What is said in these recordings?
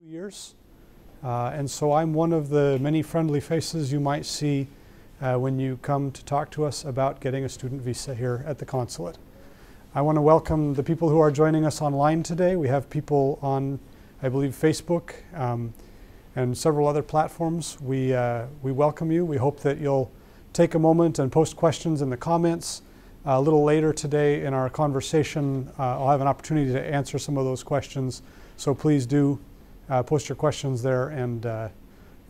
Years. And so I'm one of the many friendly faces you might see when you come to talk to us about getting a student visa here at the Consulate. I want to welcome the people who are joining us online today. We have people on, I believe, Facebook and several other platforms. We welcome you. We hope that you'll take a moment and post questions in the comments. A little later today in our conversation, I'll have an opportunity to answer some of those questions. So please do post your questions there, and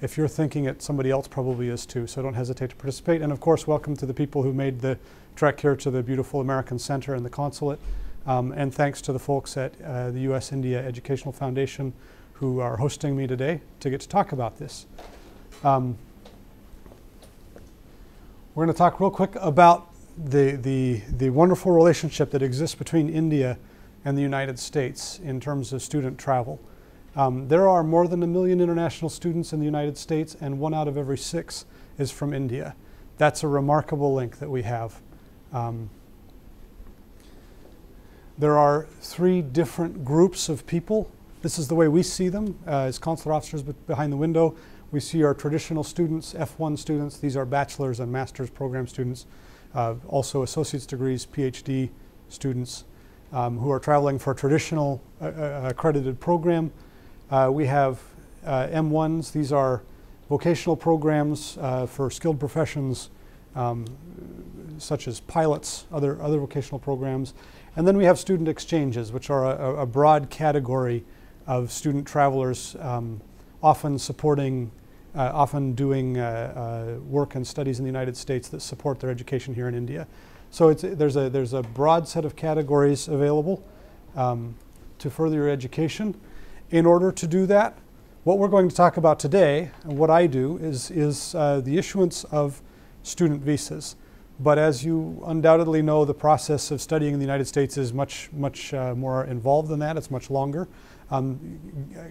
if you're thinking it, somebody else probably is too, so don't hesitate to participate. And of course, welcome to the people who made the trek here to the beautiful American Center and the Consulate. And thanks to the folks at the U.S.-India Educational Foundation who are hosting me today to get to talk about this. We're going to talk real quick about the wonderful relationship that exists between India and the United States in terms of student travel. There are more than 1 million international students in the United States, and 1 out of every 6 is from India. That's a remarkable link that we have. There are 3 different groups of people. This is the way we see them as consular officers behind the window. We see our traditional students, F1 students. These are bachelor's and master's program students, also associate's degrees, PhD students who are traveling for a traditional accredited program. We have M1s. These are vocational programs for skilled professions such as pilots, other vocational programs. And then we have student exchanges, which are a broad category of student travelers, often doing work and studies in the United States that support their education here in India. So there's a broad set of categories available to further your education. In order to do that, what we're going to talk about today, and what I do, is the issuance of student visas. But as you undoubtedly know, the process of studying in the United States is much more involved than that. It's much longer.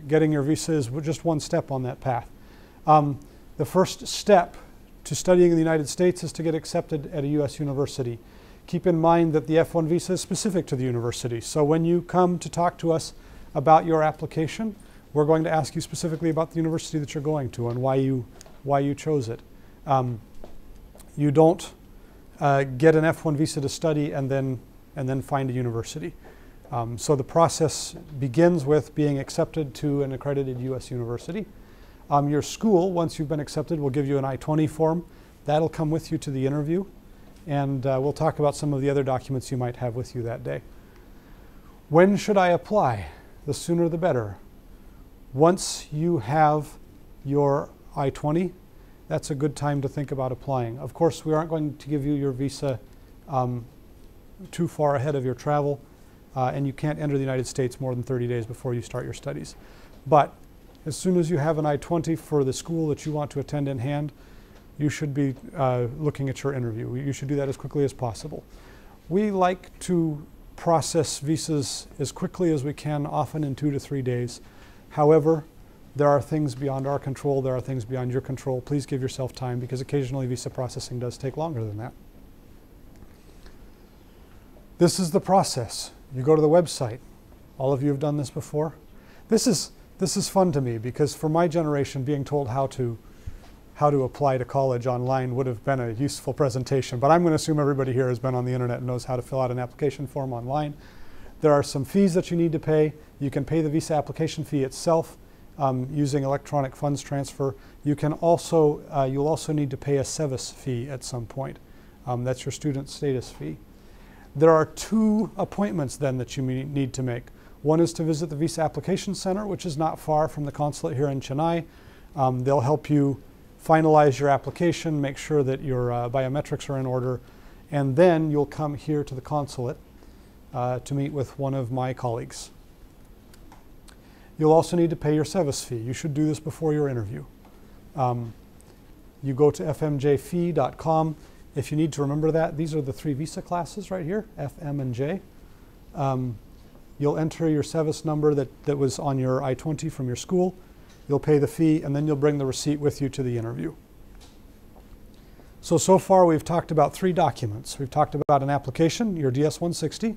Getting your visa is just one step on that path. The first step to studying in the United States is to get accepted at a U.S. university. Keep in mind that the F1 visa is specific to the university. So when you come to talk to us about your application, we're going to ask you specifically about the university that you're going to and why you chose it. You don't get an F1 visa to study and then find a university. So the process begins with being accepted to an accredited U.S. university. Your school, once you've been accepted, will give you an I-20 form. That'll come with you to the interview, and we'll talk about some of the other documents you might have with you that day. When should I apply? The sooner the better. Once you have your I-20, that's a good time to think about applying. Of course, we aren't going to give you your visa too far ahead of your travel, and you can't enter the United States more than 30 days before you start your studies. But as soon as you have an I-20 for the school that you want to attend in hand, you should be looking at your interview. You should do that as quickly as possible. We like to process visas as quickly as we can, often in 2 to 3 days. However, there are things beyond our control, there are things beyond your control. Please give yourself time, because occasionally visa processing does take longer than that. This is the process. You go to the website. All of you have done this before. This is fun to me, because for my generation, being told how to apply to college online would have been a useful presentation. But I'm going to assume everybody here has been on the internet and knows how to fill out an application form online. There are some fees that you need to pay. You can pay the visa application fee itself using electronic funds transfer. You can also, you'll also need to pay a SEVIS fee at some point. That's your student status fee. There are 2 appointments then that you need to make. One is to visit the Visa Application Center, which is not far from the Consulate here in Chennai. They'll help you finalize your application, make sure that your biometrics are in order, and then you'll come here to the Consulate to meet with one of my colleagues. You'll also need to pay your SEVIS fee. You should do this before your interview. You go to fmjfee.com. If you need to remember that, these are the 3 visa classes right here, F, M, and J. You'll enter your SEVIS number that was on your I-20 from your school. You'll pay the fee, and then you'll bring the receipt with you to the interview. So far we've talked about 3 documents. We've talked about an application, your DS-160.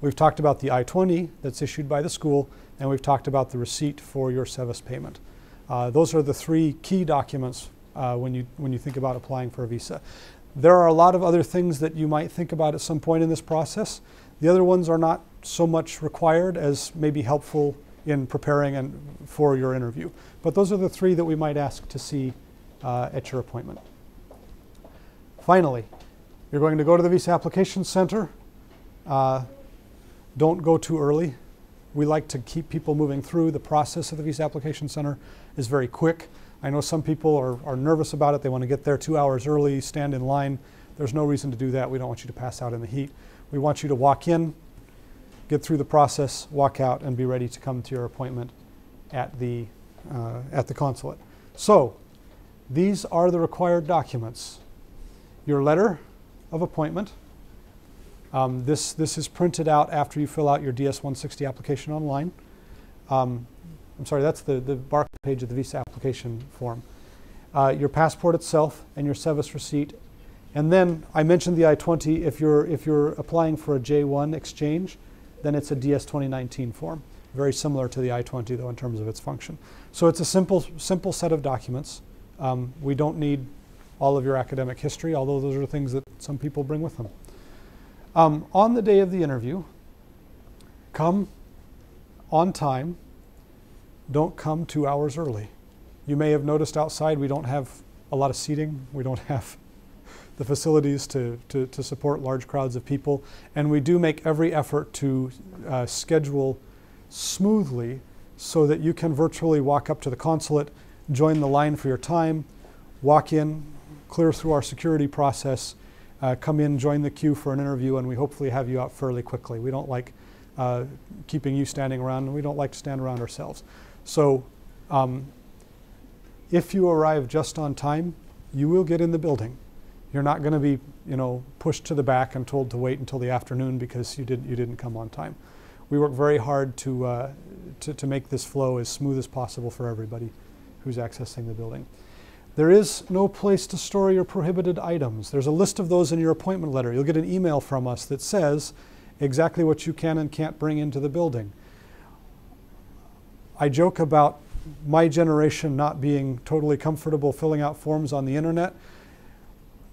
We've talked about the I-20 that's issued by the school, and we've talked about the receipt for your SEVIS payment. Those are the three key documents when you think about applying for a visa. There are a lot of other things that you might think about at some point in this process. The other ones are not so much required as maybe helpful in preparing and for your interview. But those are the three that we might ask to see at your appointment. Finally, you're going to go to the Visa Application Center. Don't go too early. We like to keep people moving through. The process of the Visa Application Center is very quick. I know some people are nervous about it. They want to get there 2 hours early, stand in line. There's no reason to do that. We don't want you to pass out in the heat. We want you to walk in, get through the process, walk out, and be ready to come to your appointment at the consulate. So these are the required documents. Your letter of appointment. This is printed out after you fill out your DS-160 application online. I'm sorry, that's the barcode page of the visa application form. Your passport itself and your SEVIS receipt. And then I mentioned the I-20. If you're applying for a J1 exchange, then it's a DS-2019 form. Very similar to the I-20 though in terms of its function. So it's a simple set of documents. We don't need all of your academic history, although those are things that some people bring with them. On the day of the interview, come on time. Don't come 2 hours early. You may have noticed outside we don't have a lot of seating. We don't have the facilities to support large crowds of people. And we do make every effort to schedule smoothly so that you can virtually walk up to the consulate, join the line for your time, walk in, clear through our security process, come in, join the queue for an interview, and we hopefully have you out fairly quickly. We don't like keeping you standing around, and we don't like to stand around ourselves. So if you arrive just on time, you will get in the building. You're not going to be, pushed to the back and told to wait until the afternoon because you didn't come on time. We work very hard to make this flow as smooth as possible for everybody who's accessing the building. There is no place to store your prohibited items. There's a list of those in your appointment letter. You'll get an email from us that says exactly what you can and can't bring into the building. I joke about my generation not being totally comfortable filling out forms on the internet.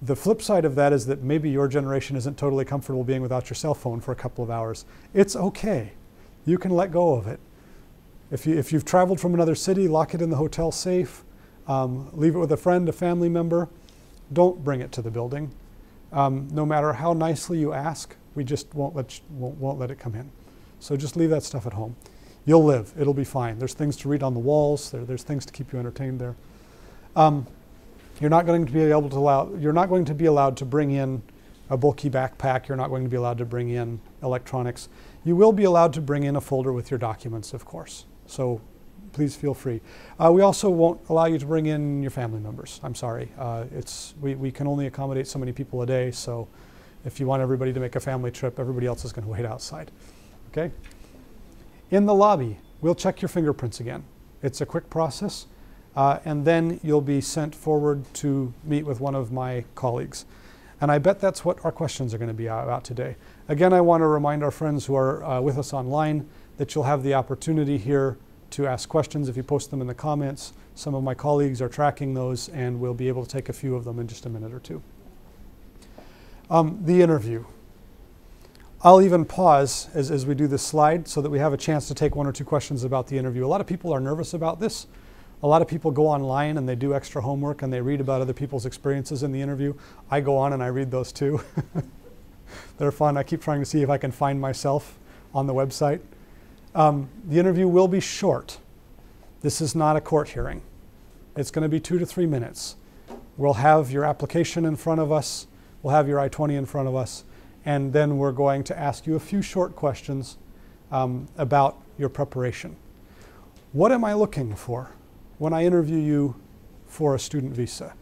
The flip side of that is that maybe your generation isn't totally comfortable being without your cell phone for a couple of hours. It's okay. You can let go of it. If you've traveled from another city, lock it in the hotel safe. Leave it with a friend, a family member. Don't bring it to the building. No matter how nicely you ask, we just won't let it come in. So just leave that stuff at home. You'll live. It'll be fine. There's things to read on the walls. There's things to keep you entertained there. You're not going to be allowed to bring in a bulky backpack. You're not going to be allowed to bring in electronics. You will be allowed to bring in a folder with your documents, of course. So please feel free. We also won't allow you to bring in your family members. I'm sorry. We can only accommodate so many people a day, so if you want everybody to make a family trip, everybody else is going to wait outside. Okay? In the lobby, we'll check your fingerprints again. It's a quick process, and then you'll be sent forward to meet with one of my colleagues. And I bet that's what our questions are going to be about today. Again, I want to remind our friends who are with us online that you'll have the opportunity here to ask questions if you post them in the comments. Some of my colleagues are tracking those, and we'll be able to take a few of them in just a minute or two. The interview. I'll even pause as we do this slide so that we have a chance to take one or two questions about the interview. A lot of people are nervous about this. A lot of people go online and they do extra homework and they read about other people's experiences in the interview. I go on and I read those too. They're fun. I keep trying to see if I can find myself on the website. The interview will be short. This is not a court hearing. It's going to be 2 to 3 minutes. We'll have your application in front of us. We'll have your I-20 in front of us. And then we're going to ask you a few short questions about your preparation. What am I looking for when I interview you for a student visa?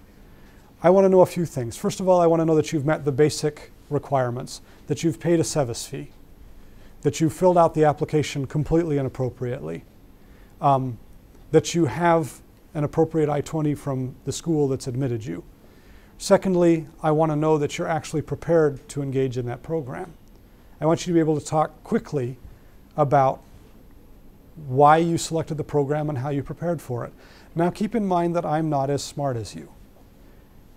I want to know a few things. First of all, I want to know that you've met the basic requirements, that you've paid a SEVIS fee, that you filled out the application completely and appropriately, that you have an appropriate I-20 from the school that's admitted you. Secondly, I want to know that you're actually prepared to engage in that program. I want you to be able to talk quickly about why you selected the program and how you prepared for it. Now keep in mind that I'm not as smart as you.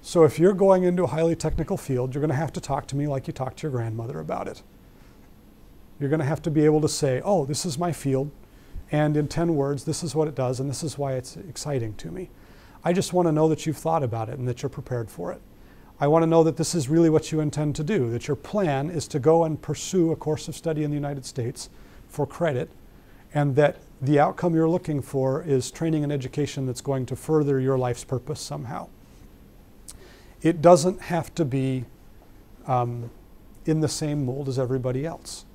So if you're going into a highly technical field, you're going to have to talk to me like you talked to your grandmother about it. You're going to have to be able to say, oh, this is my field, and in 10 words, this is what it does, and this is why it's exciting to me. I just want to know that you've thought about it and that you're prepared for it. I want to know that this is really what you intend to do, that your plan is to go and pursue a course of study in the United States for credit, and that the outcome you're looking for is training and education that's going to further your life's purpose somehow. It doesn't have to be in the same mold as everybody else.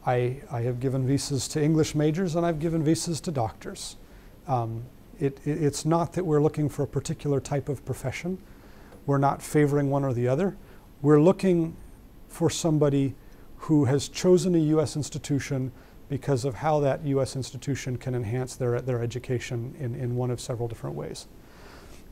I have given visas to English majors and I've given visas to doctors. It's not that we're looking for a particular type of profession. We're not favoring one or the other. We're looking for somebody who has chosen a U.S. institution because of how that U.S. institution can enhance their education in one of several different ways.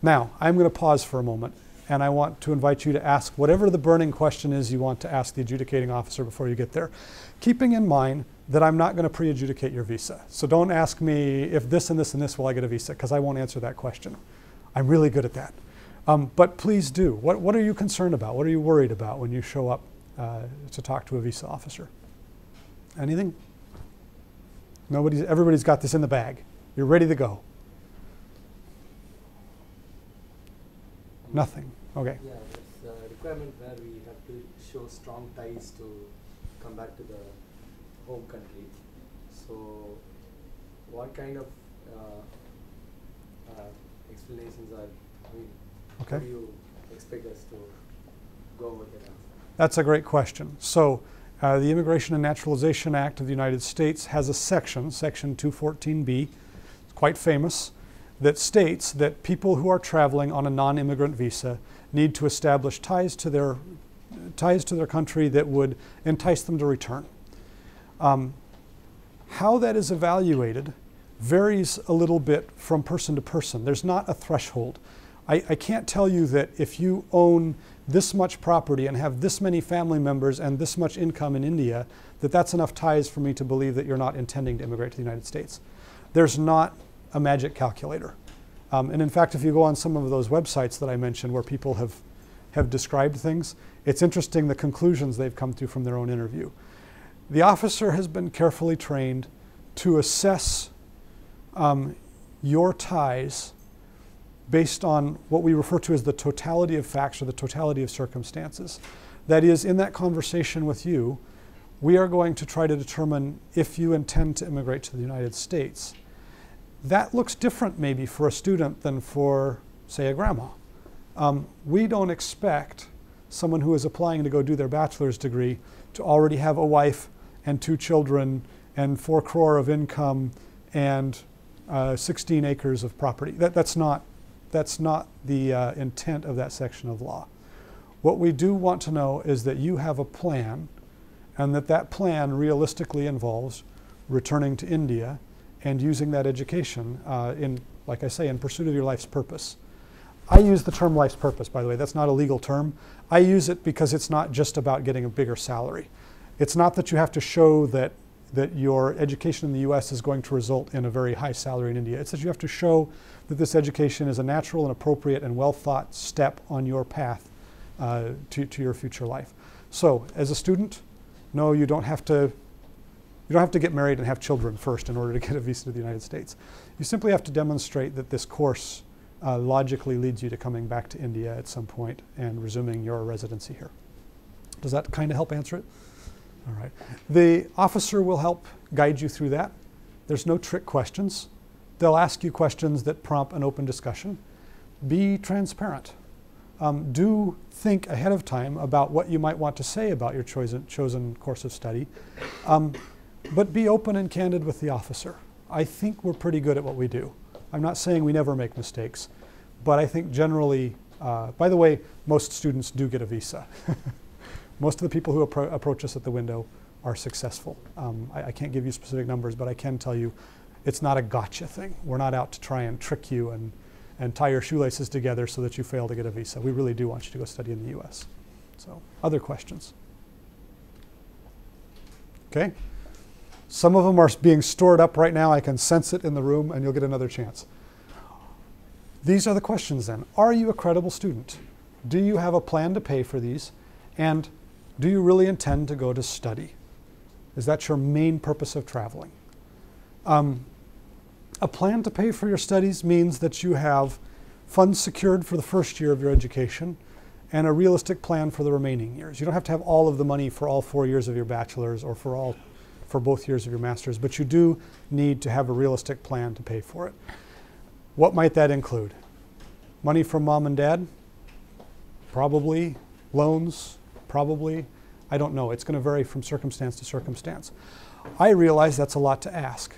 Now, I'm going to pause for a moment, and I want to invite you to ask whatever the burning question is you want to ask the adjudicating officer before you get there, keeping in mind that I'm not going to pre-adjudicate your visa. So don't ask me if this and this and this will I get a visa, because I won't answer that question. I'm really good at that. But please do. What are you concerned about? What are you worried about when you show up to talk to a visa officer? Anything? Everybody's got this in the bag. You're ready to go. Nothing. Okay. Yeah, there's a requirement where we have to show strong ties to come back to the home country. So, what kind of explanations are? Okay. How do you expect us to go over that? That's a great question. So, the Immigration and Naturalization Act of the United States has a section, Section 214B, it's quite famous, that states that people who are traveling on a non-immigrant visa need to establish ties to their country that would entice them to return. How that is evaluated varies a little bit from person to person. There's not a threshold. I can't tell you that if you own this much property and have this many family members and this much income in India, that that's enough ties for me to believe that you're not intending to immigrate to the United States. There's not a magic calculator. And in fact, if you go on some of those websites that I mentioned where people have described things, it's interesting the conclusions they've come to from their own interview. The officer has been carefully trained to assess your ties based on what we refer to as the totality of facts or the totality of circumstances. That is, in that conversation with you, we are going to try to determine if you intend to immigrate to the United States. That looks different maybe for a student than for, say, a grandma. We don't expect someone who is applying to go do their bachelor's degree to already have a wife and 2 children and 4 crore of income and 16 acres of property. That's not the intent of that section of law. What we do want to know is that you have a plan, and that plan realistically involves returning to India and using that education like I say, in pursuit of your life's purpose. I use the term life's purpose, by the way. That's not a legal term. I use it because it's not just about getting a bigger salary. It's not that you have to show that your education in the US is going to result in a very high salary in India. It's that you have to show that this education is a natural and appropriate and well thought step on your path to your future life. So as a student, no, you don't have to get married and have children first in order to get a visa to the United States. You simply have to demonstrate that this course logically leads you to coming back to India at some point and resuming your residency here. Does that kind of help answer it? All right. The officer will help guide you through that. There's no trick questions. They'll ask you questions that prompt an open discussion. Be transparent. Do think ahead of time about what you might want to say about your chosen course of study, but be open and candid with the officer. I think we're pretty good at what we do. I'm not saying we never make mistakes, but I think generally, by the way, most students do get a visa. Most of the people who approach us at the window are successful. I can't give you specific numbers, but I can tell you it's not a gotcha thing. We're not out to try and trick you and tie your shoelaces together so that you fail to get a visa. We really do want you to go study in the US. So, other questions? Okay? Some of them are being stored up right now. I can sense it in the room, and you'll get another chance. These are the questions then. Are you a credible student? Do you have a plan to pay for these? And do you really intend to go to study? Is that your main purpose of traveling? A plan to pay for your studies means that you have funds secured for the first year of your education and a realistic plan for the remaining years. You don't have to have all of the money for all 4 years of your bachelor's or for both years of your master's, but you do need to have a realistic plan to pay for it. What might that include? Money from mom and dad? Probably. Loans? Probably. I don't know. It's going to vary from circumstance to circumstance. I realize that's a lot to ask.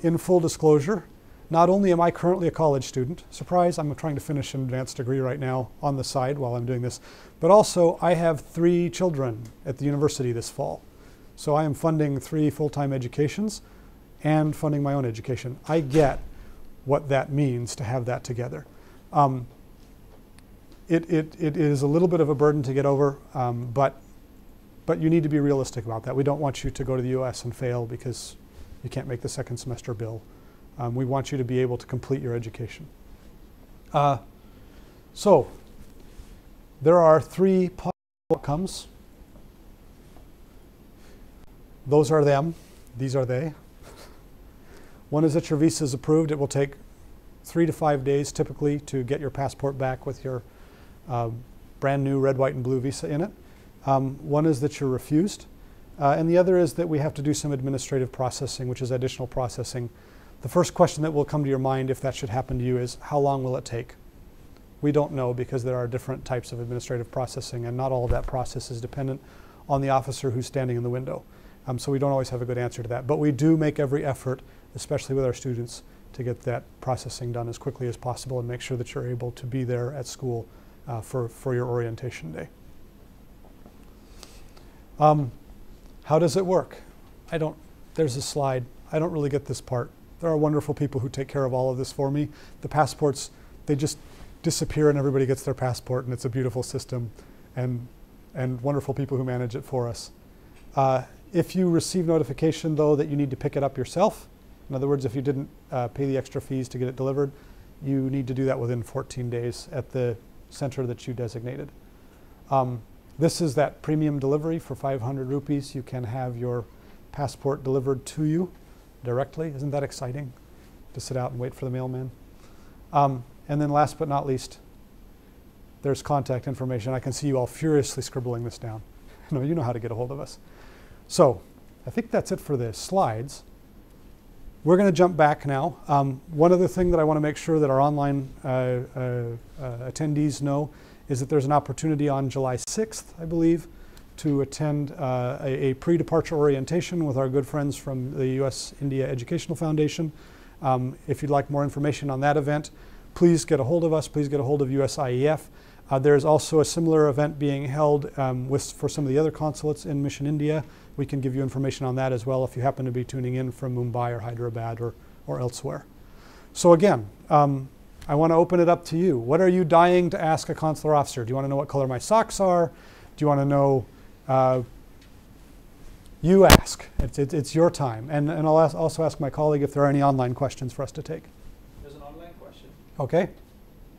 In full disclosure, not only am I currently a college student, surprise, I'm trying to finish an advanced degree right now on the side while I'm doing this, but also I have 3 children at the university this fall. So I am funding 3 full-time educations and funding my own education. I get what that means to have that together. It is a little bit of a burden to get over, but you need to be realistic about that. We don't want you to go to the US and fail because you can't make the second semester bill. We want you to be able to complete your education. So there are 3 possible outcomes. Those are them. These are they. One is that your visa is approved. It will take 3 to 5 days typically to get your passport back with your brand new red, white, and blue visa in it. One is that you're refused. And the other is that we have to do some administrative processing, which is additional processing. The first question that will come to your mind if that should happen to you is, how long will it take? We don't know because there are different types of administrative processing, and not all of that process is dependent on the officer who's standing in the window. So we don't always have a good answer to that. But we do make every effort, especially with our students, to get that processing done as quickly as possible and make sure that you're able to be there at school for your orientation day. How does it work? There's a slide. I don't really get this part. There are wonderful people who take care of all of this for me. The passports, they just disappear and everybody gets their passport, and it's a beautiful system, and wonderful people who manage it for us. If you receive notification, though, that you need to pick it up yourself, in other words, if you didn't pay the extra fees to get it delivered, you need to do that within 14 days at the center that you designated. This is that premium delivery for 500 rupees. You can have your passport delivered to you directly. Isn't that exciting to sit out and wait for the mailman? And then last but not least, there's contact information. I can see you all furiously scribbling this down. No, you know how to get a hold of us. So I think that's it for the slides. We're going to jump back now. One other thing that I want to make sure that our online attendees know is that there's an opportunity on July 6th, I believe, to attend a pre-departure orientation with our good friends from the U.S.-India Educational Foundation. If you'd like more information on that event, please get a hold of us. Please get a hold of USIEF. There's also a similar event being held for some of the other consulates in Mission India. We can give you information on that as well if you happen to be tuning in from Mumbai or Hyderabad or elsewhere. So again, I want to open it up to you. What are you dying to ask a consular officer? Do you want to know what color my socks are? Do you want to know? You ask. It's your time. And I'll also ask my colleague if there are any online questions for us to take. There's an online question. Okay.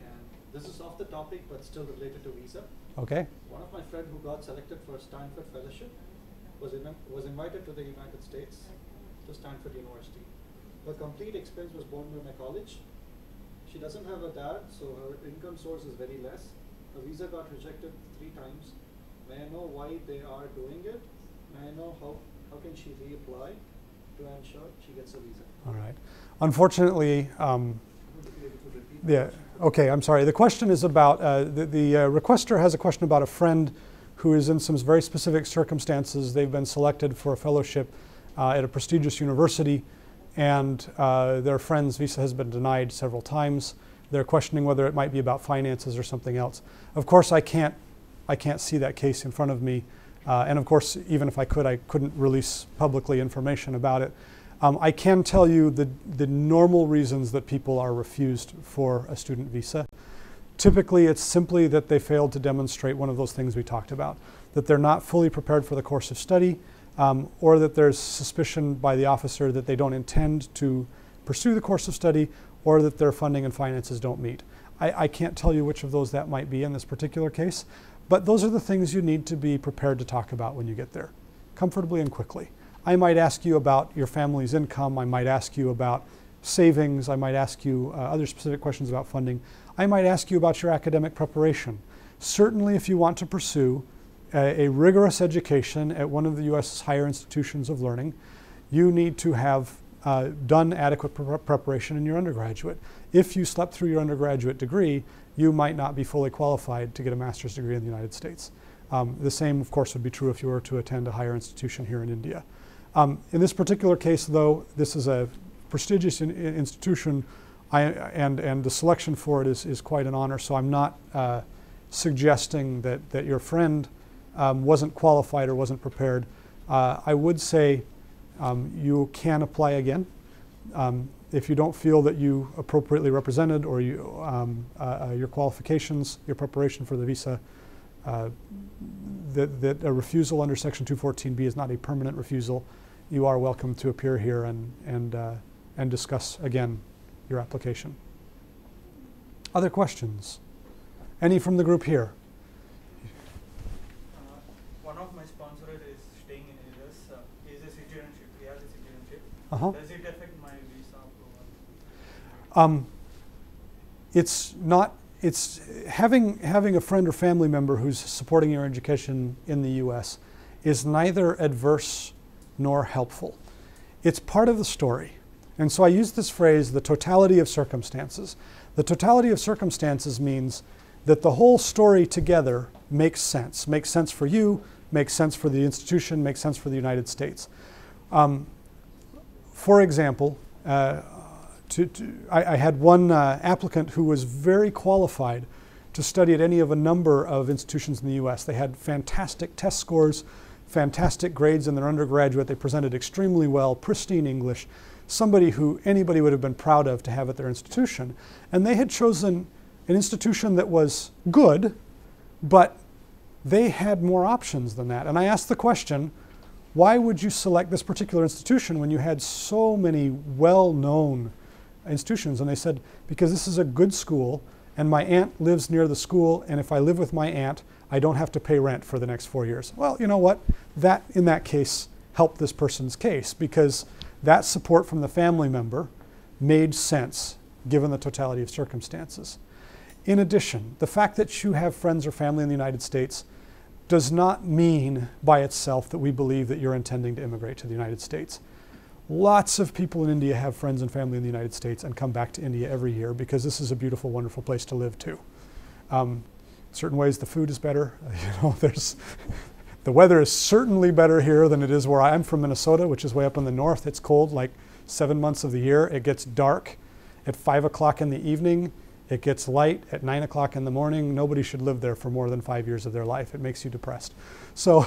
And this is off the topic, but still related to visa. Okay. One of my friends who got selected for a Stanford fellowship was invited to the United States, to Stanford University. The complete expense was borne by my college. She doesn't have a dad, so her income source is very less. Her visa got rejected 3 times. May I know why they are doing it? May I know how can she reapply to ensure she gets a visa? All right. Unfortunately, yeah. Okay, I'm sorry. The question is about, the requester has a question about a friend who is in some very specific circumstances. They've been selected for a fellowship at a prestigious university, and their friend's visa has been denied several times. They're questioning whether it might be about finances or something else. Of course, I can't see that case in front of me. And of course, even if I could, I couldn't release publicly information about it. I can tell you the normal reasons that people are refused for a student visa. Typically, it's simply that they failed to demonstrate one of those things we talked about, that they're not fully prepared for the course of study, or that there's suspicion by the officer that they don't intend to pursue the course of study, or that their funding and finances don't meet. I can't tell you which of those that might be in this particular case, but those are the things you need to be prepared to talk about when you get there, comfortably and quickly. I might ask you about your family's income. I might ask you about savings. I might ask you other specific questions about funding. I might ask you about your academic preparation. Certainly, if you want to pursue a rigorous education at one of the U.S.'s higher institutions of learning, you need to have done adequate preparation in your undergraduate. If you slept through your undergraduate degree, you might not be fully qualified to get a master's degree in the United States. The same, of course, would be true if you were to attend a higher institution here in India. In this particular case, though, this is a prestigious institution, and the selection for it is quite an honor, so I'm not suggesting that your friend wasn't qualified or wasn't prepared. I would say you can apply again. If you don't feel that you appropriately represented or your qualifications, your preparation for the visa, that a refusal under Section 214B is not a permanent refusal, you are welcome to appear here and discuss again your application. Other questions? Any from the group here? One of my sponsors is staying in US. He has a citizenship. Uh-huh. Does it affect my visa approval? It's having a friend or family member who's supporting your education in the US is neither adverse nor helpful. It's part of the story. And so I use this phrase, the totality of circumstances. The totality of circumstances means that the whole story together makes sense for you, makes sense for the institution, makes sense for the United States. For example, I had one applicant who was very qualified to study at any of a number of institutions in the US. They had fantastic test scores, fantastic grades in their undergraduate. They presented extremely well, pristine English, somebody who anybody would have been proud of to have at their institution. And they had chosen an institution that was good, but they had more options than that. And I asked the question, why would you select this particular institution when you had so many well-known institutions? And they said, because this is a good school, and my aunt lives near the school, and if I live with my aunt, I don't have to pay rent for the next 4 years. Well, you know what? That, in that case, helped this person's case, because that support from the family member made sense, given the totality of circumstances. In addition, the fact that you have friends or family in the United States does not mean by itself that we believe that you're intending to immigrate to the United States. Lots of people in India have friends and family in the United States and come back to India every year because this is a beautiful, wonderful place to live too. Certain ways the food is better. The weather is certainly better here than it is where I'm from, Minnesota, which is way up in the north. It's cold like 7 months of the year. It gets dark at 5 o'clock in the evening. It gets light at 9 o'clock in the morning. Nobody should live there for more than 5 years of their life. It makes you depressed. So,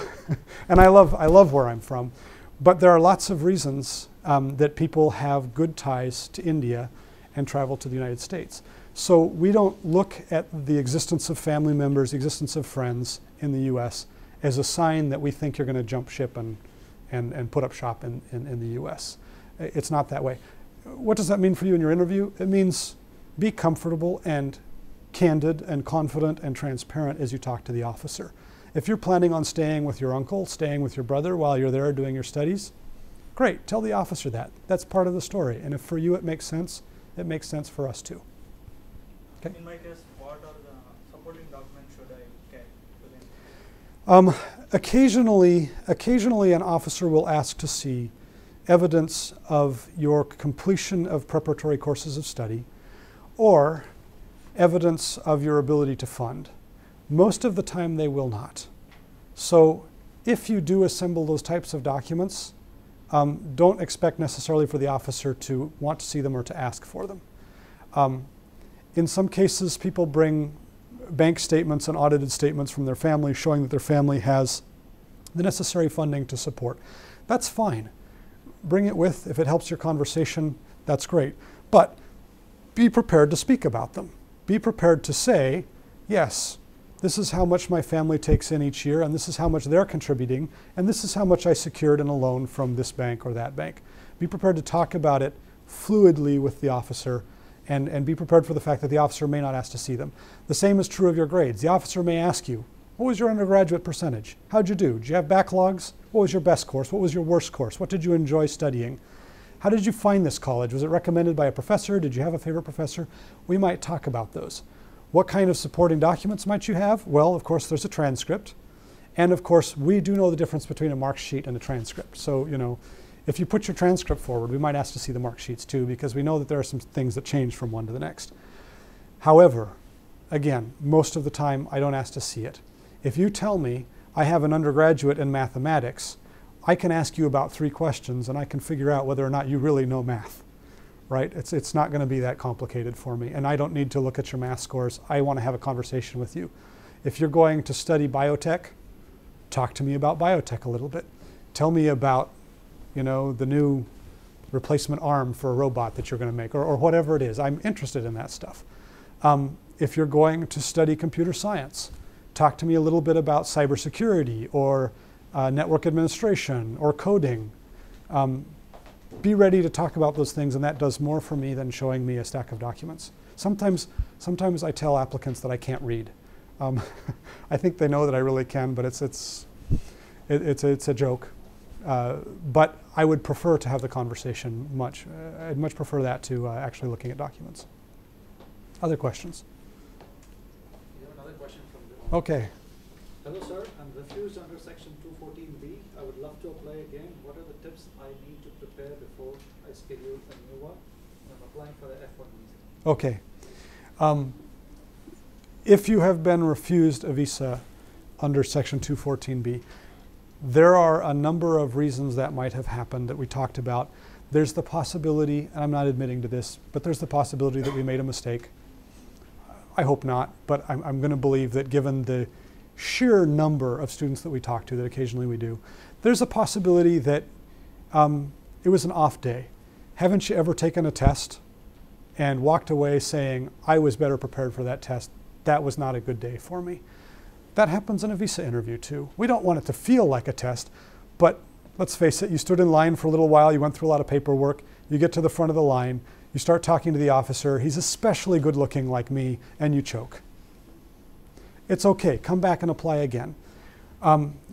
and I love where I'm from. But there are lots of reasons that people have good ties to India and travel to the United States. So we don't look at the existence of family members, the existence of friends in the US as a sign that we think you're going to jump ship and put up shop in the US. It's not that way. What does that mean for you in your interview? It means be comfortable and candid and confident and transparent as you talk to the officer. If you're planning on staying with your uncle, staying with your brother while you're there doing your studies, great, tell the officer that. That's part of the story. And if for you it makes sense for us too. Okay? In my case, what are the supporting documents should I get? Occasionally an officer will ask to see evidence of your completion of preparatory courses of study or evidence of your ability to fund. Most of the time they will not. So if you do assemble those types of documents, don't expect necessarily for the officer to want to see them or to ask for them. In some cases, people bring bank statements and audited statements from their family showing that their family has the necessary funding to support. That's fine. Bring it with. If it helps your conversation, that's great. But be prepared to speak about them. Be prepared to say, yes, This is how much my family takes in each year, and this is how much they're contributing, and this is how much I secured in a loan from this bank or that bank. Be prepared to talk about it fluidly with the officer, and be prepared for the fact that the officer may not ask to see them. The same is true of your grades. The officer may ask you, what was your undergraduate percentage? How'd you do? Did you have backlogs? What was your best course? What was your worst course? What did you enjoy studying? How did you find this college? Was it recommended by a professor? Did you have a favorite professor? We might talk about those. What kind of supporting documents might you have? Well, of course, there's a transcript. And of course, we do know the difference between a mark sheet and a transcript. So, you know, if you put your transcript forward, we might ask to see the mark sheets too, because we know that there are some things that change from one to the next. However, again, most of the time, I don't ask to see it. If you tell me I have an undergraduate in mathematics, I can ask you about 3 questions and I can figure out whether or not you really know math, right? It's not going to be that complicated for me, and I don't need to look at your math scores. I want to have a conversation with you. If you're going to study biotech, talk to me about biotech a little bit. Tell me about, you know, the new replacement arm for a robot that you're going to make, or whatever it is. I'm interested in that stuff. If you're going to study computer science, talk to me a little bit about cybersecurity or network administration or coding. Be ready to talk about those things, and that does more for me than showing me a stack of documents. Sometimes I tell applicants that I can't read. I think they know that I really can, but it's a joke. But I would prefer to have the conversation much. I'd much prefer that to actually looking at documents. Other questions? We have another question from the Okay. Hello, sir. I'm refused under Section 214B. I would love to apply again. What are the tips I need to prepare before I schedule a new one? I'm applying for the F1 visa. Okay. If you have been refused a visa under Section 214B, there are a number of reasons that might have happened that we talked about. There's the possibility, and I'm not admitting to this, but there's the possibility that we made a mistake. I hope not, but I'm going to believe that given the sheer number of students that we talk to, that occasionally we do, there's a possibility that it was an off day. Haven't you ever taken a test and walked away saying, I was better prepared for that test? That was not a good day for me. That happens in a visa interview too. We don't want it to feel like a test, but let's face it, you stood in line for a little while, you went through a lot of paperwork, you get to the front of the line, you start talking to the officer, he's especially good looking like me, and you choke. It's okay, come back and apply again.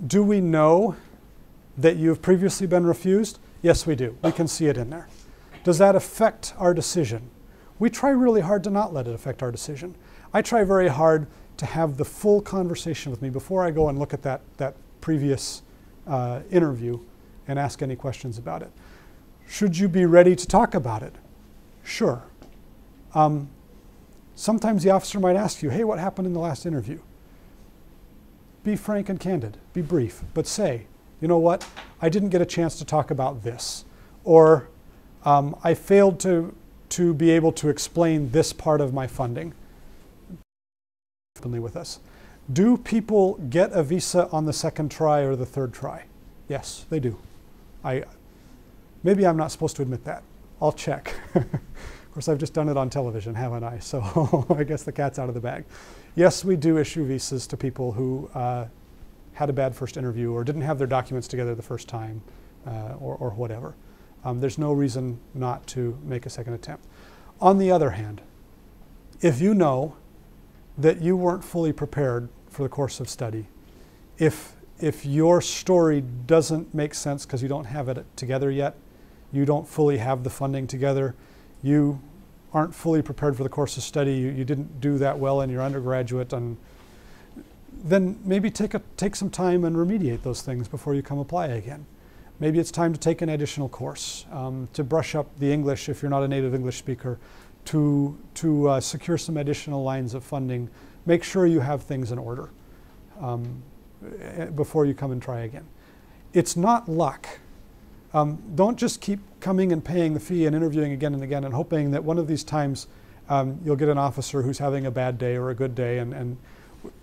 Do we know that you've previously been refused? Yes, we do. We can see it in there. Does that affect our decision? We try really hard to not let it affect our decision. I try very hard to have the full conversation with me before I go and look at that previous interview and ask any questions about it. Should you be ready to talk about it? Sure. Sometimes the officer might ask you, hey, what happened in the last interview? Be frank and candid, be brief, but say, you know what, I didn't get a chance to talk about this, or I failed to be able to explain this part of my funding. Openly with us. Do people get a visa on the second try or the third try? Yes, they do. Maybe I'm not supposed to admit that. I'll check. Of course, I've just done it on television, haven't I? So I guess the cat's out of the bag. Yes, we do issue visas to people who had a bad first interview or didn't have their documents together the first time or whatever. There's no reason not to make a second attempt. On the other hand, if you know that you weren't fully prepared for the course of study, if your story doesn't make sense because you don't have it together yet, you don't fully have the funding together, you aren't fully prepared for the course of study, you didn't do that well in your undergraduate, and then maybe take some time and remediate those things before you come apply again. Maybe it's time to take an additional course, to brush up the English if you're not a native English speaker, to secure some additional lines of funding. Make sure you have things in order before you come and try again. It's not luck. Don't just keep coming and paying the fee and interviewing again and again and hoping that one of these times you'll get an officer who's having a bad day or a good day, and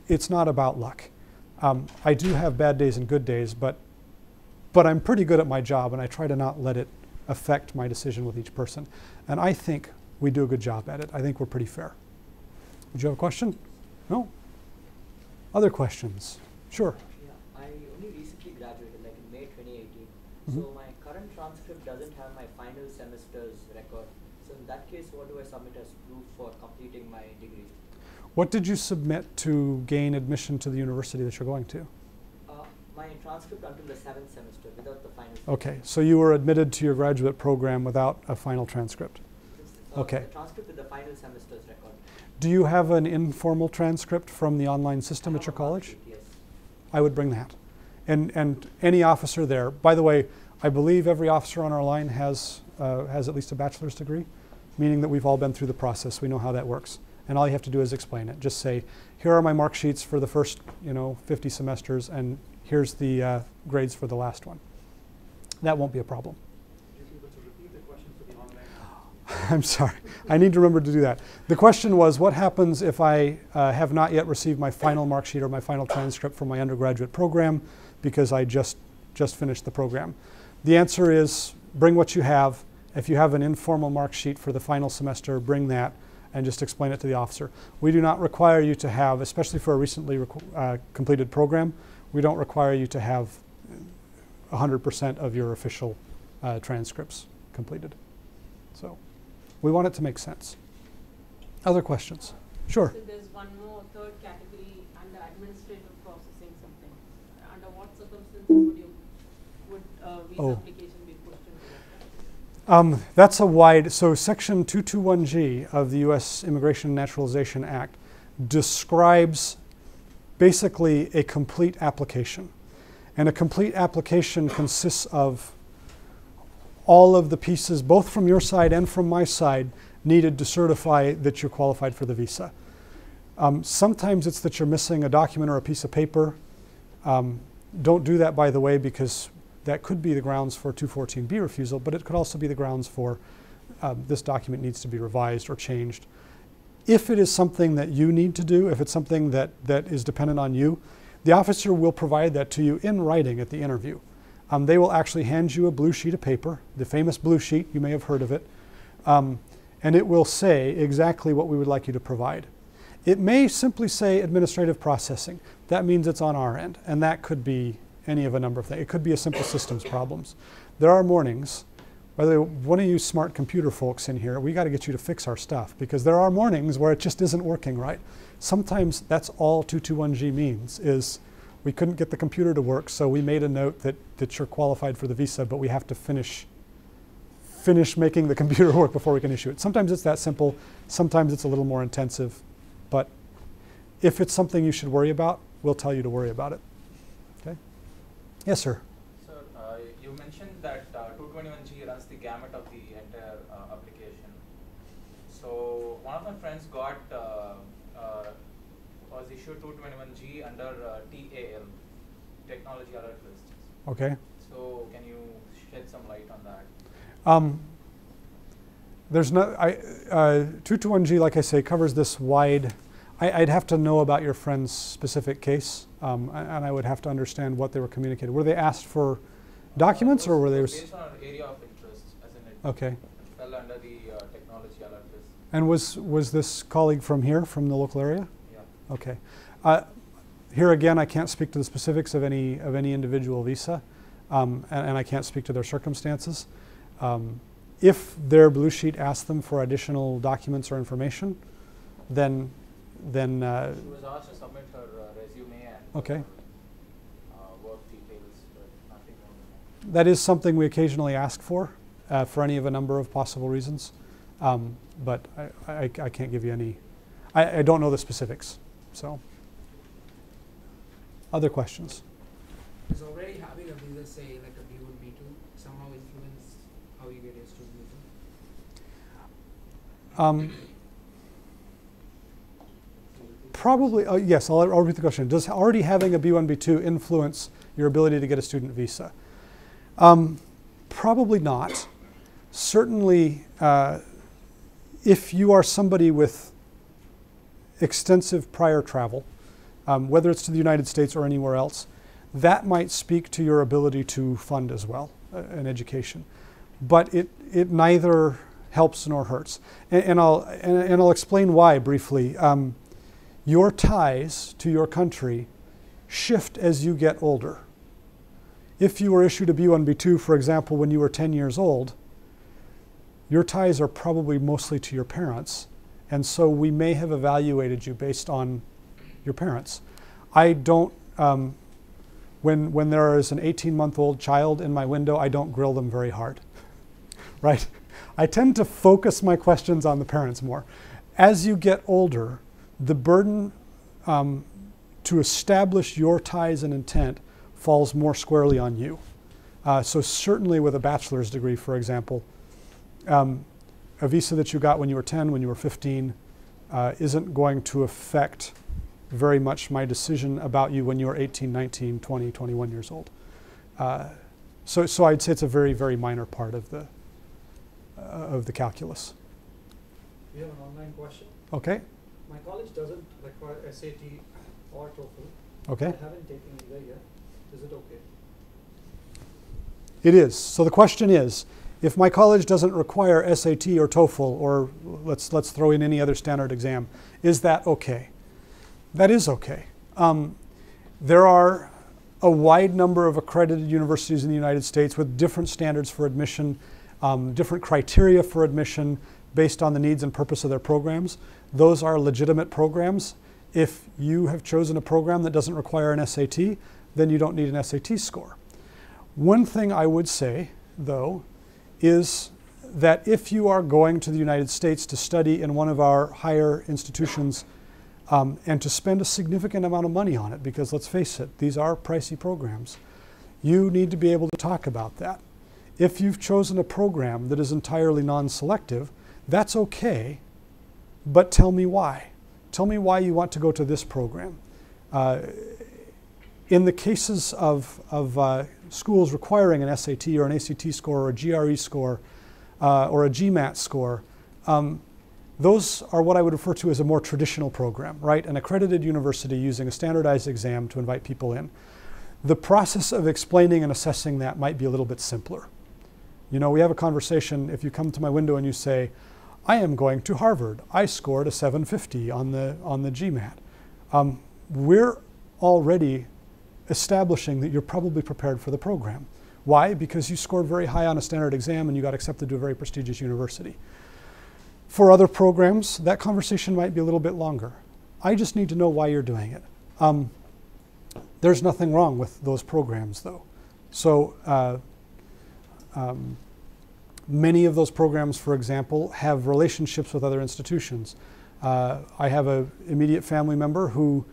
it's not about luck. I do have bad days and good days, but I'm pretty good at my job, and I try to not let it affect my decision with each person. And I think we do a good job at it. I think we're pretty fair. Did you have a question? No? Other questions? Sure. Yeah, I only recently graduated, like in May 2018. Mhm. So my current transcript doesn't have my final semester's record. So in that case, what do I submit as proof for completing my degree? What did you submit to gain admission to the university that you're going to? My transcript until the 7th semester, without the final semester. Okay, so you were admitted to your graduate program without a final transcript. Okay. The transcript with the final semester's record. Do you have an informal transcript from the online system I at have your a mark college? sheet, yes. I would bring that. And any officer there, by the way, I believe every officer on our line has at least a bachelor's degree, meaning that we've all been through the process. We know how that works. And all you have to do is explain it. Just say, here are my mark sheets for the first 50 semesters, and here's the grades for the last one. That won't be a problem. Would you be able to repeat the question for the online? I'm sorry. I need to remember to do that. The question was, what happens if I have not yet received my final mark sheet or my final transcript for my undergraduate program because I just finished the program? The answer is, bring what you have. If you have an informal mark sheet for the final semester, bring that and just explain it to the officer. We do not require you to have, especially for a recently completed program, we don't require you to have 100% of your official transcripts completed. So we want it to make sense. Other questions? Sure. So there's one more third category under administrative processing something. Under what circumstances would visa Oh. application be pushed into that? That's a wide, so Section 221G of the U.S. Immigration and Naturalization Act describes basically a complete application. And a complete application consists of all of the pieces, both from your side and from my side, needed to certify that you're qualified for the visa. Sometimes it's that you're missing a document or a piece of paper. Don't do that, by the way, because that could be the grounds for 214B refusal, but it could also be the grounds for this document needs to be revised or changed. If it is something that you need to do, if it's something that is dependent on you, the officer will provide that to you in writing at the interview. They will actually hand you a blue sheet of paper, the famous blue sheet, you may have heard of it, and it will say exactly what we would like you to provide. It may simply say administrative processing. That means it's on our end, and that could be any of a number of things. It could be a simple systems problems. There are mornings, by the way, one of you smart computer folks in here, we got to get you to fix our stuff, because there are mornings where it just isn't working right. Sometimes that's all 221G means, is we couldn't get the computer to work, so we made a note that you're qualified for the visa, but we have to finish making the computer work before we can issue it. Sometimes it's that simple, sometimes it's a little more intensive, but if it's something you should worry about, we'll tell you to worry about it. Okay? Yes, sir. Sir, you mentioned that 221G runs the gamut of the entire application. So one of my friends was issued 221G under TAL, Technology Alert List. Okay. So can you shed some light on that? There's no, 221G, like I say, covers this wide. I'd have to know about your friend's specific case, and I would have to understand what they were communicating. Were they asked for documents, or were they? Based on an area of interest, as in it Okay. fell under the Technology Alert List. And was this colleague from here, from the local area? Yeah. Okay. Here again, I can't speak to the specifics of any individual visa, and I can't speak to their circumstances. If their blue sheet asks them for additional documents or information, then She was asked to submit her resume and okay. Work details, but nothing more than that. That is something we occasionally ask for any of a number of possible reasons, but I can't give you any. I don't know the specifics. So, other questions? Is already having a visa, say like a B1, B2, somehow influence how you get your student visa? Probably, yes, I'll repeat the question. Does already having a B1, B2 influence your ability to get a student visa? Probably not. Certainly, if you are somebody with extensive prior travel, whether it's to the United States or anywhere else, that might speak to your ability to fund as well an education. But it neither helps nor hurts. And I'll explain why briefly. your ties to your country shift as you get older. If you were issued a B1, B2, for example, when you were 10 years old, your ties are probably mostly to your parents, and so we may have evaluated you based on your parents. I don't, when there is an 18-month-old child in my window, I don't grill them very hard, right? I tend to focus my questions on the parents more. As you get older, the burden to establish your ties and intent falls more squarely on you. So certainly with a bachelor's degree, for example, a visa that you got when you were 10, when you were 15, isn't going to affect very much my decision about you when you were 18, 19, 20, 21 years old. So I'd say it's a very, very minor part of the calculus. We have an online question. Okay. My college doesn't require SAT or TOEFL. Okay. I haven't taken either yet. Is it okay? It is. So the question is, if my college doesn't require SAT or TOEFL, or let's throw in any other standard exam, is that okay? That is okay. There are a wide number of accredited universities in the United States with different standards for admission, different criteria for admission based on the needs and purpose of their programs. Those are legitimate programs. If you have chosen a program that doesn't require an SAT, then you don't need an SAT score. One thing I would say, though, is that if you are going to the United States to study in one of our higher institutions and to spend a significant amount of money on it, because let's face it, these are pricey programs, you need to be able to talk about that. If you've chosen a program that is entirely non-selective, that's okay, but tell me why. Tell me why you want to go to this program. In the cases of schools requiring an SAT or an ACT score or a GRE score or a GMAT score, those are what I would refer to as a more traditional program, right? An accredited university using a standardized exam to invite people in. The process of explaining and assessing that might be a little bit simpler. You know, we have a conversation, if you come to my window and you say, I am going to Harvard. I scored a 750 on the GMAT. We're already establishing that you're probably prepared for the program. Why? Because you scored very high on a standard exam and you got accepted to a very prestigious university. For other programs, that conversation might be a little bit longer. I just need to know why you're doing it. There's nothing wrong with those programs, though. So many of those programs, for example, have relationships with other institutions. I have an immediate family member who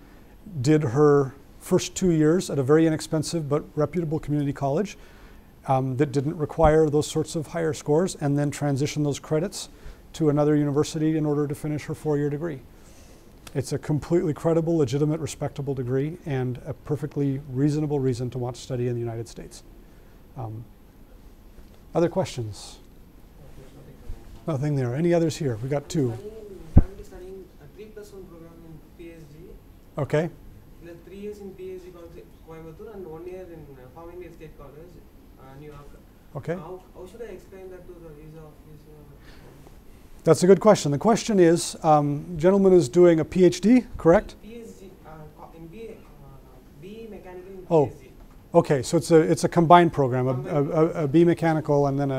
did her first 2 years at a very inexpensive but reputable community college that didn't require those sorts of higher scores, and then transitioned those credits to another university in order to finish her 4-year degree. It's a completely credible, legitimate, respectable degree and a perfectly reasonable reason to want to study in the United States. Other questions? Nothing there. Any others here? We got two. Currently studying a 3+1 program in PhD. Okay. 3 years in PhD college, Coimbatore, and 1 year in Farming State College, New York. Okay. How should I explain that to the visa office? That's a good question. The question is, gentleman is doing a PhD, correct? PhD in BE Mechanical in Oh. PhD. Okay, so it's a combined program, a B mechanical and then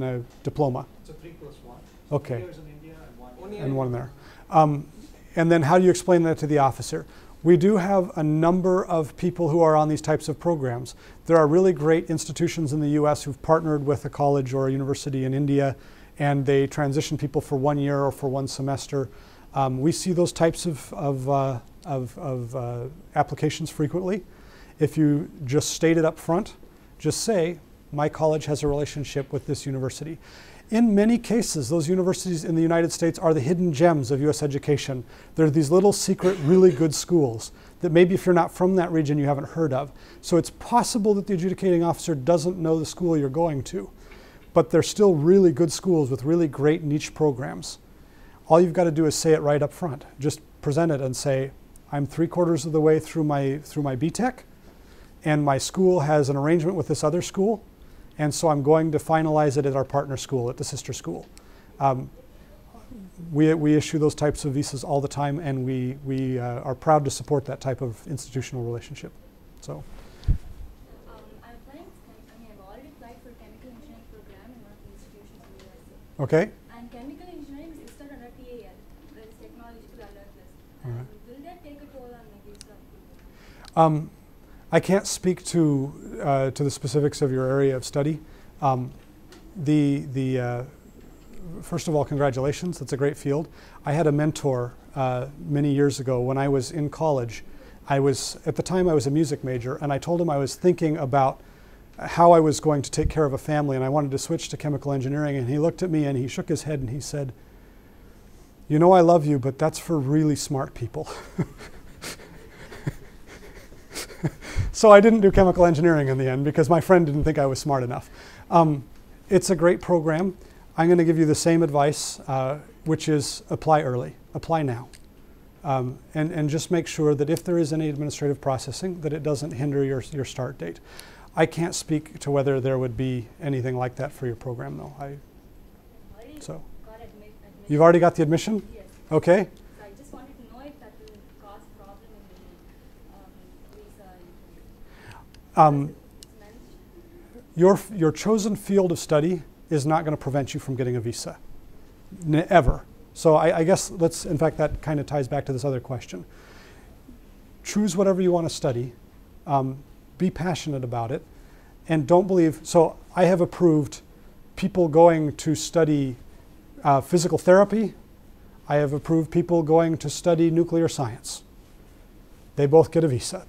a diploma. It's a 3+1. Okay. 2 years in India and 1 year. 1 year And one there. And then how do you explain that to the officer? We do have a number of people who are on these types of programs. There are really great institutions in the US who've partnered with a college or a university in India, and they transition people for 1 year or for 1 semester. We see those types of applications frequently. If you just state it up front, just say, my college has a relationship with this university. In many cases, those universities in the United States are the hidden gems of US education. They're these little secret, really good schools that maybe if you're not from that region, you haven't heard of. So it's possible that the adjudicating officer doesn't know the school you're going to, but they're still really good schools with really great niche programs. All you've got to do is say it right up front. Just present it and say, I'm 3/4 of the way through my BTech, and my school has an arrangement with this other school, and so I'm going to finalize it at our partner school, at the sister school. we issue those types of visas all the time, and we are proud to support that type of institutional relationship. So. I'm applying, I've already applied for chemical engineering program in one of the institutions in the USA. Okay. And chemical engineering is listed under TAL, that is technological alert list. All right. Will that take a toll on my visa? I can't speak to the specifics of your area of study. First of all, congratulations. That's a great field. I had a mentor many years ago when I was in college. At the time I was a music major, and I told him I was thinking about how I was going to take care of a family, and I wanted to switch to chemical engineering. And he looked at me and he shook his head and he said, "You know, I love you, but that's for really smart people." So I didn't do chemical engineering in the end because my friend didn't think I was smart enough. It's a great program. I'm going to give you the same advice, which is apply early, apply now. And just make sure that if there is any administrative processing, that it doesn't hinder your start date. I can't speak to whether there would be anything like that for your program, though. So you've already got the admission? Yes. Okay. So I just wanted to know if that will cause problem in the visa. Your chosen field of study is not going to prevent you from getting a visa, ever. So I guess in fact, that kind of ties back to this other question. Choose whatever you want to study, be passionate about it, and don't believe, so I have approved people going to study physical therapy. I have approved people going to study nuclear science. They both get a visa.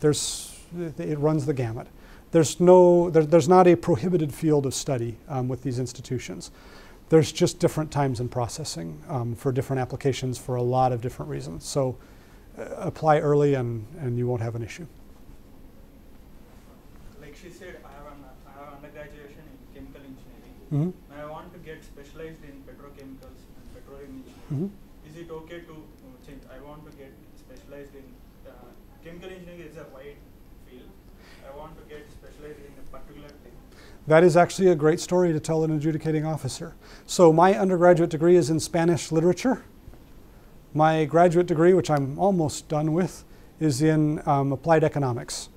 It runs the gamut. There's not a prohibited field of study with these institutions. There's just different times in processing for different applications for a lot of different reasons. So apply early and you won't have an issue. Like she said, I have undergraduation in chemical engineering. Mm-hmm. And I want to get specialized in petrochemicals and petroleum engineering. Mm-hmm. Is it okay to change? I want to get specialized in chemical engineering is a wide field. I want to get specialized in a particular thing. That is actually a great story to tell an adjudicating officer. So my undergraduate degree is in Spanish literature. My graduate degree, which I'm almost done with, is in applied economics.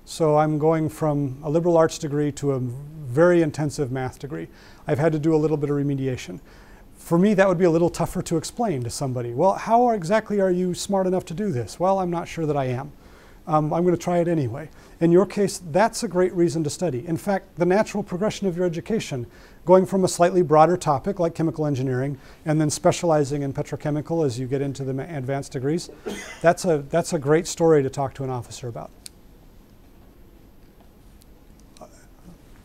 So I'm going from a liberal arts degree to a very intensive math degree. I've had to do a little bit of remediation. For me, that would be a little tougher to explain to somebody. Well, how exactly are you smart enough to do this? Well, I'm not sure that I am. I'm going to try it anyway. In your case, that's a great reason to study. In fact, the natural progression of your education, going from a slightly broader topic like chemical engineering and then specializing in petrochemical as you get into the advanced degrees, that's a great story to talk to an officer about.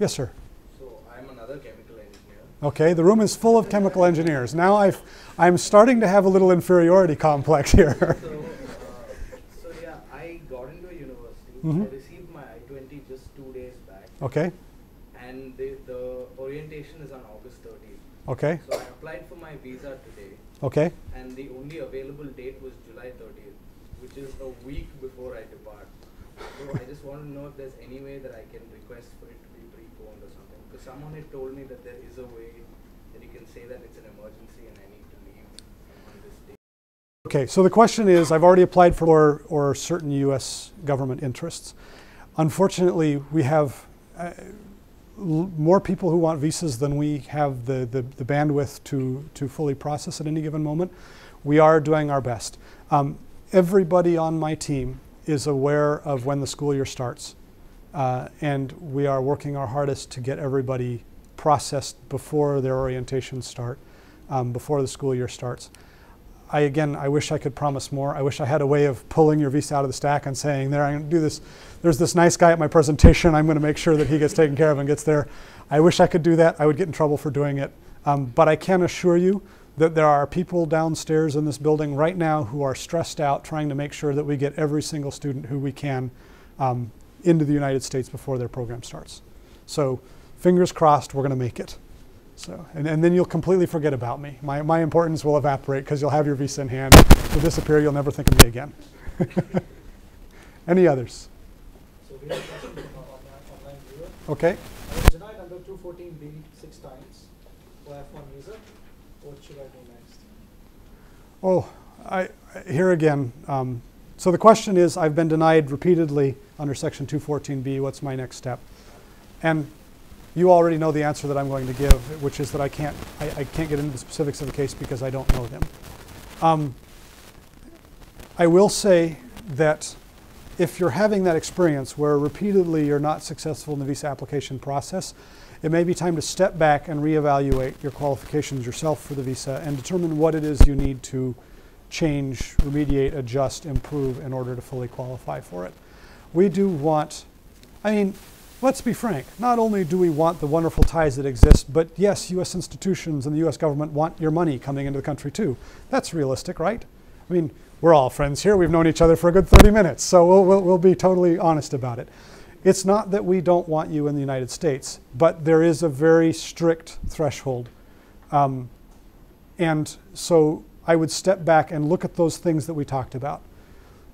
Yes, sir. So I'm another chemical engineer. Okay, the room is full of chemical engineers. Now I'm starting to have a little inferiority complex here. So yeah, I got into a university. Mm-hmm. I received my I-20 just 2 days back. Okay. And the orientation is on August 30th. Okay. So I applied for my visa today. Okay. And the only available date was July 30th, which is a week before I depart. So I just want to know if there's any way that I can request for it to be preponed or something. Because someone had told me that there is a way that you can say that it's an emergency and I need to leave on this date. Okay, so the question is, I've already applied for or certain U.S. government interests. Unfortunately, we have more people who want visas than we have the bandwidth to fully process at any given moment. We are doing our best. Everybody on my team is aware of when the school year starts. And we are working our hardest to get everybody processed before their orientations start, before the school year starts. I wish I could promise more. I wish I had a way of pulling your visa out of the stack and saying, there, I'm going to do this. There's this nice guy at my presentation. I'm going to make sure that he gets taken care of and gets there. I wish I could do that. I would get in trouble for doing it. But I can assure you that there are people downstairs in this building right now who are stressed out trying to make sure that we get every single student who we can into the United States before their program starts. So fingers crossed, we're going to make it. So, and then you'll completely forget about me. My importance will evaporate because you'll have your visa in hand. You'll disappear. You'll never think of me again. Any others? So we have a question from online viewer. Okay. I was denied under 214B 6 times for F1 visa. What should I do next? Oh, here again. So the question is, I've been denied repeatedly under Section 214B. What's my next step? And you already know the answer that I'm going to give, which is that I can't get into the specifics of the case because I don't know them. I will say that if you're having that experience where repeatedly you're not successful in the visa application process, it may be time to step back and reevaluate your qualifications yourself for the visa and determine what it is you need to change, remediate, adjust, improve in order to fully qualify for it. We do want, I mean, let's be frank, not only do we want the wonderful ties that exist, but yes, US institutions and the US government want your money coming into the country too. That's realistic, right? I mean, we're all friends here. We've known each other for a good 30 minutes, so we'll be totally honest about it. It's not that we don't want you in the United States, but there is a very strict threshold. And so I would step back and look at those things that we talked about.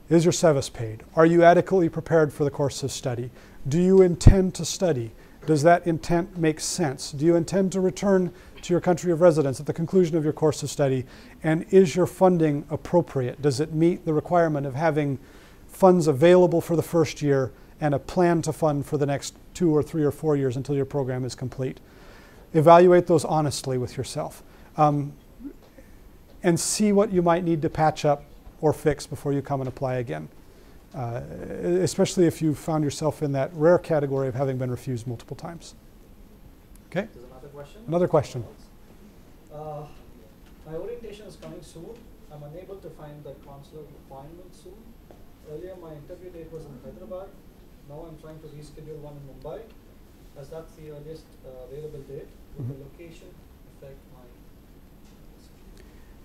Is your SEVIS paid? Are you adequately prepared for the course of study? Do you intend to study? Does that intent make sense? Do you intend to return to your country of residence at the conclusion of your course of study? And is your funding appropriate? Does it meet the requirement of having funds available for the first year and a plan to fund for the next 2 or 3 or 4 years until your program is complete? Evaluate those honestly with yourself. And see what you might need to patch up or fix before you come and apply again. Especially if you found yourself in that rare category of having been refused multiple times. Okay? There's another question. Another question. My orientation is coming soon. I'm unable to find the consular appointment soon. Earlier my interview date was in Hyderabad. Now I'm trying to reschedule one in Mumbai, as that's the earliest available date. Will the location affect my...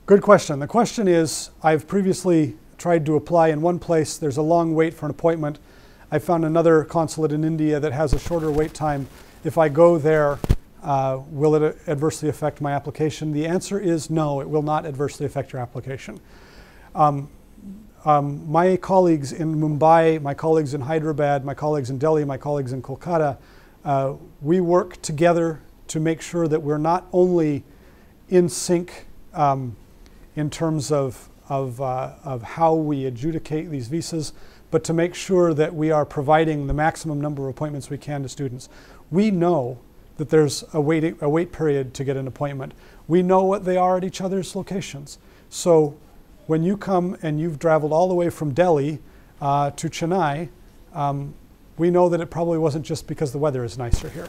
Good question. The question is, I've previously tried to apply in one place. There's a long wait for an appointment. I found another consulate in India that has a shorter wait time. If I go there, will it adversely affect my application? The answer is no, it will not adversely affect your application. My colleagues in Mumbai, my colleagues in Hyderabad, my colleagues in Delhi, my colleagues in Kolkata, we work together to make sure that we're not only in sync in terms of how we adjudicate these visas, but to make sure that we are providing the maximum number of appointments we can to students. We know that there's a wait period to get an appointment. We know what they are at each other's locations. So when you come and you've traveled all the way from Delhi to Chennai, we know that it probably wasn't just because the weather is nicer here.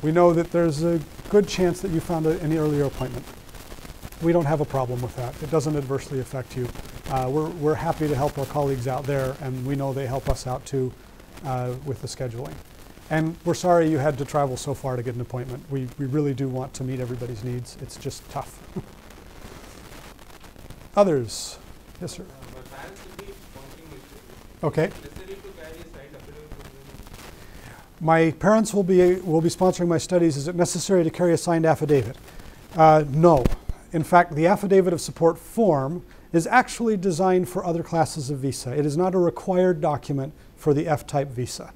We know that there's a good chance that you found an earlier appointment. We don't have a problem with that. It doesn't adversely affect you. We're happy to help our colleagues out there, and we know they help us out too with the scheduling. And we're sorry you had to travel so far to get an appointment. We really do want to meet everybody's needs. It's just tough. Others? Yes, sir. My parents will be sponsoring it. Okay. Necessary to carry a signed affidavit from them? My parents will be sponsoring my studies. Is it necessary to carry a signed affidavit? No. In fact, the affidavit of support form is actually designed for other classes of visa. It is not a required document for the F-type visa.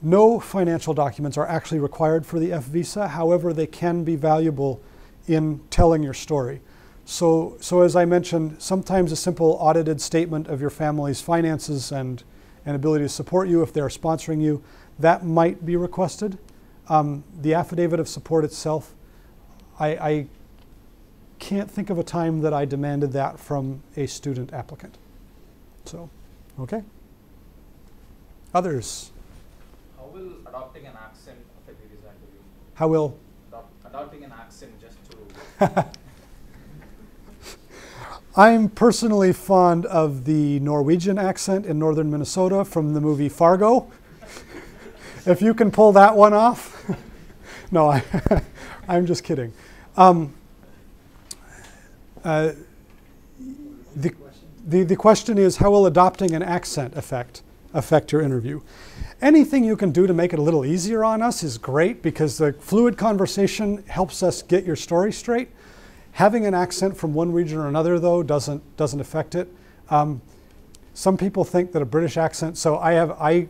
No financial documents are actually required for the F visa. However, they can be valuable in telling your story. So as I mentioned, sometimes a simple audited statement of your family's finances and ability to support you if they're sponsoring you, that might be requested. The affidavit of support itself, I can't think of a time that I demanded that from a student applicant. So, okay. Others? How will adopting an accent affect the visa interview? How will? Adopting an accent just to... I'm personally fond of the Norwegian accent in northern Minnesota from the movie Fargo. If you can pull that one off. No, I'm just kidding. The question is, how will adopting an accent affect your interview? Anything you can do to make it a little easier on us is great, because the fluid conversation helps us get your story straight. Having an accent from one region or another, though, doesn't affect it. Some people think that a British accent, so I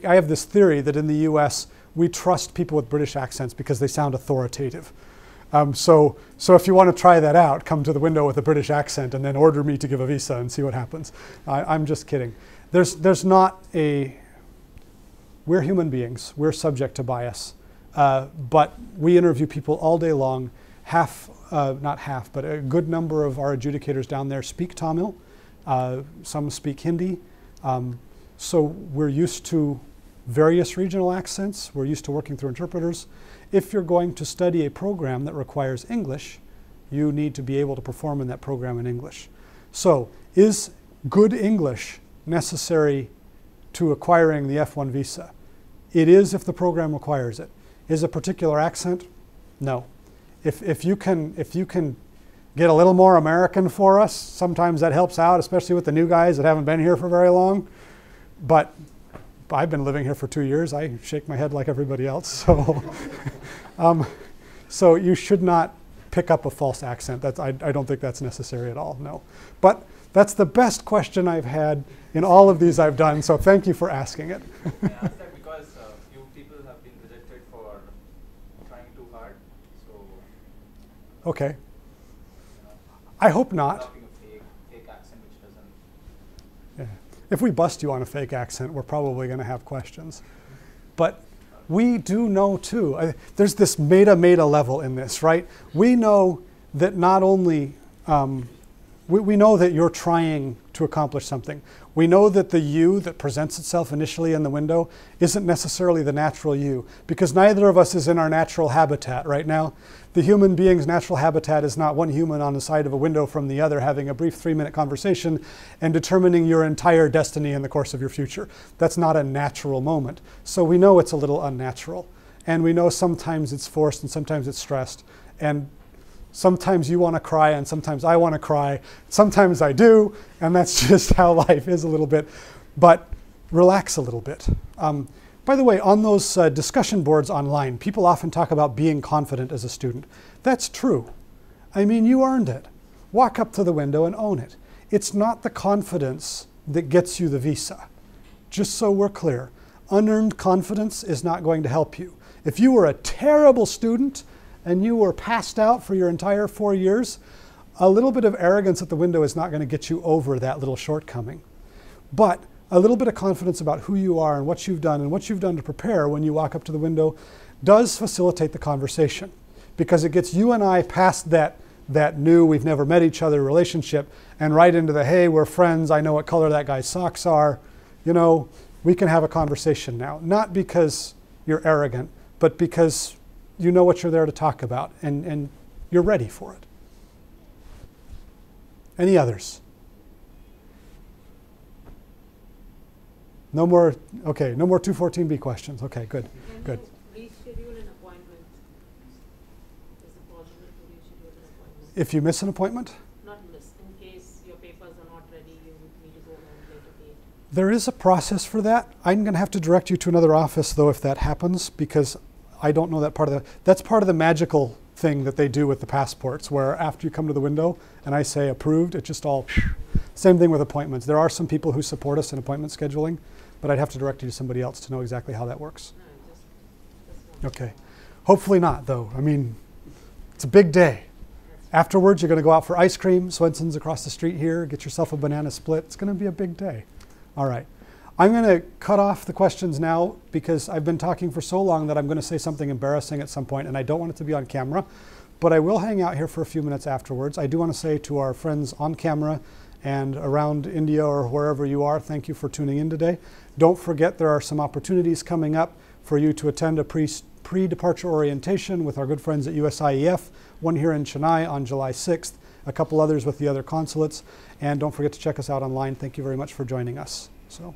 have this theory that in the US, we trust people with British accents because they sound authoritative. So if you want to try that out, come to the window with a British accent and then order me to give a visa and see what happens. I'm just kidding. There's not a, we're human beings. We're subject to bias. But we interview people all day long. Not half, but a good number of our adjudicators down there speak Tamil. Some speak Hindi. So we're used to various regional accents. We're used to working through interpreters. If you're going to study a program that requires English, you need to be able to perform in that program in English. So is good English necessary to acquiring the F1 visa? It is if the program requires it. Is a particular accent? No. If you can get a little more American for us, sometimes that helps out, especially with the new guys that haven't been here for very long. But I've been living here for 2 years. I shake my head like everybody else. So, so you should not pick up a false accent. I don't think that's necessary at all, no. But that's the best question I've had in all of these I've done, so thank you for asking it. I asked that because few people have been rejected for trying too hard. So, Okay. you know, I hope not. developing a fake accent which doesn't. Yeah. If we bust you on a fake accent, we're probably going to have questions. But we do know too, there's this meta level in this, right? We know that not only, we know that you're trying to accomplish something. We know that the you that presents itself initially in the window isn't necessarily the natural you, because neither of us is in our natural habitat right now. The human being's natural habitat is not one human on the side of a window from the other having a brief 3-minute conversation and determining your entire destiny in the course of your future. That's not a natural moment. So we know it's a little unnatural. And we know sometimes it's forced and sometimes it's stressed. And sometimes you want to cry and sometimes I want to cry. Sometimes I do, and that's just how life is a little bit. But relax a little bit. By the way, on those discussion boards online, people often talk about being confident as a student. That's true. I mean, you earned it. Walk up to the window and own it. It's not the confidence that gets you the visa. Just so we're clear, unearned confidence is not going to help you. If you were a terrible student and you were passed out for your entire 4 years, a little bit of arrogance at the window is not going to get you over that little shortcoming. But a little bit of confidence about who you are and what you've done to prepare when you walk up to the window does facilitate the conversation, because it gets you and I past that new, we've never met each other relationship and right into the, hey, we're friends, I know what color that guy's socks are. You know, we can have a conversation now. Not because you're arrogant, but because you know what you're there to talk about and you're ready for it. Any others? No more, okay, no more 214B questions. Okay, good, good. Can you reschedule an appointment? Is it possible to reschedule an appointment? If you miss an appointment? Not miss, in case your papers are not ready, you need to go on a later date. There is a process for that. I'm going to have to direct you to another office, though, if that happens, because I don't know that part of the, that's part of the magical thing that they do with the passports, where after you come to the window and I say approved, it just all, same thing with appointments. There are some people who support us in appointment scheduling, but I'd have to direct you to somebody else to know exactly how that works. No, Okay. Hopefully not, though. I mean, it's a big day. Afterwards, you're going to go out for ice cream. Swenson's across the street here. Get yourself a banana split. It's going to be a big day. All right. I'm going to cut off the questions now because I've been talking for so long that I'm going to say something embarrassing at some point, and I don't want it to be on camera. But I will hang out here for a few minutes afterwards. I do want to say to our friends on camera and around India or wherever you are, thank you for tuning in today. Don't forget there are some opportunities coming up for you to attend a pre-departure orientation with our good friends at USIEF, one here in Chennai on July 6th, a couple others with the other consulates. And don't forget to check us out online. Thank you very much for joining us. So.